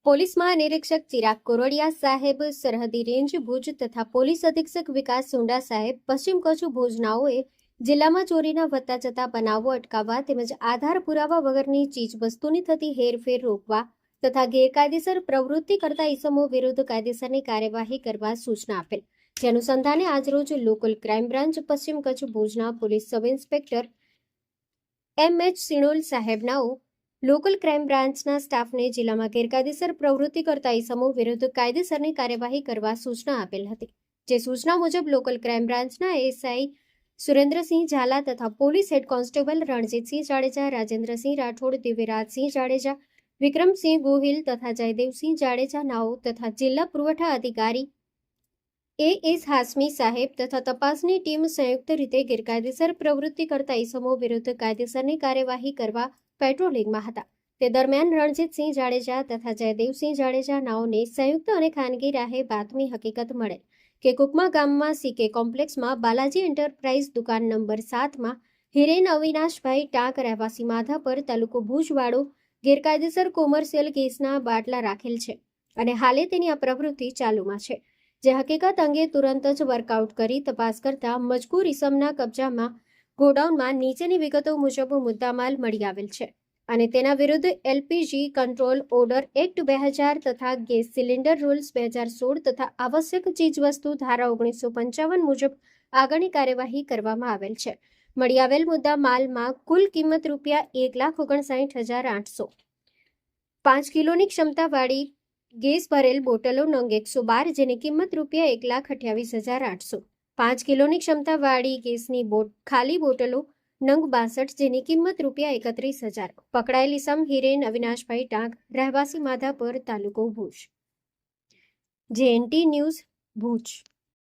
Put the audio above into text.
Police મહાનિરીક્ષક Chirag Kordia સાહેબ સરહદી range Bhuj તથા પોલીસ અધિક્ષક વિકાસ સુંડા સાહેબ પશ્ચિમ કચ્છ ભુજનાઓએ જિલ્લામાં ચોરીના વધતા જતા બનાવો અટકાવવા તેમજ આધાર પુરાવા વગરની ચીજવસ્તુની થતી હેરફેર રોકવા તથા ગેરકાયદેસર પ્રવૃત્તિ કરતા ઇસમો વિરુદ્ધ કાયદેસરની કાર્યવાહી કરવા સૂચના આપેલ. જે અનુસંધાને આજરોજ લોકલ ક્રાઇમ બ્રાન્ચ પશ્ચિમ કચ્છ ભુજના police sub inspector M H. Sinol સાહેબનાઓ લોકલ ક્રાઇમ બ્રાન્ચના સ્ટાફને જિલ્લામાં ગેરકાયદેસર પ્રવૃત્તિ કરતા ઇસમો વિરુદ્ધ કાયદેસરની કાર્યવાહી કરવા સૂચના આપેલ હતી. જે સૂચના મુજબ લોકલ ક્રાઇમ બ્રાન્ચના એએસઆઈ સુરેન્દ્રસિંહ ઝાલા તથા police head constable Ranjitsinh Jadeja, Rajendrasinh Rathod, Divyarajsinh Jadeja, Vikramsinh Gohil તથા જયદેવસિંહ જાડેજા નાઓ તથા જિલ્લા પુરવઠા અધિકારી એ.એસ. હાસમી સાહેબ તથા તપાસની ટીમ સંયુક્ત રીતે ગેરકાયદેસર પ્રવૃત્તિ કરતા ઇસમો વિરુદ્ધ કાયદેસરની કાર્યવાહી કરવા પેટ્રોલિંગમાં હતા. તે દરમિયાન રણજીતસિંહ જાડેજા તથા જયદેવસિંહ જાડેજા નાઓને સંયુક્ત અને ખાનગી રાહે બાતમી હકીકત મળેલ કે કુકમા ગામમાં સીકે કોમ્પ્લેક્સમાં બાલાજી એન્ટરપ્રાઇઝ દુકાન નંબર 7માં હિરેન અવિનાશભાઈ ટાંક રહેવાસી માધાપર તાલુકો ભુજવાળો ગેરકાયદેસર કોમર્શિયલ ગેસના બાટલા રાખેલ છે અને હાલે તેની આ પ્રવૃત્તિ ચાલુમાં છે. જે હકીકત અંગે તુરંત જ વર્કઆઉટ કરી તપાસ કરતા મજકૂર ઇસમના કબજામાં ગોડાઉનમાં નીચેની વિગતો મુજબ મુદ્દામાલ મળી આવેલ છે અને તેના વિરુદ્ધ એલપીજી કંટ્રોલ ઓર્ડર એક્ટ 2000 તથા ગેસ સિલિન્ડર રૂલ્સ 2016 તથા આવશ્યક ચીજવસ્તુ ધારા 1955 મુજબ આગળની કાર્યવાહી કરવામાં આવેલ છે. મળી આવેલ મુદ્દા માલમાં કુલ કિંમત ₹1,59,800, 5 કિલોની ક્ષમતાવાળી ગેસ ભરેલ બોટલો નંગ 112 જેની કિંમત ₹1,28,800, 5 કિલોની ક્ષમતાવાળી ગેસની ખાલી બોટલો નંગ 62 જેની કિંમત ₹31,000. પકડાયેલ ઇસમ હિરેન અવિનાશભાઈ ટાંક રહેવાસી માધાપર તાલુકો ભુજ. JNT news Bhuj.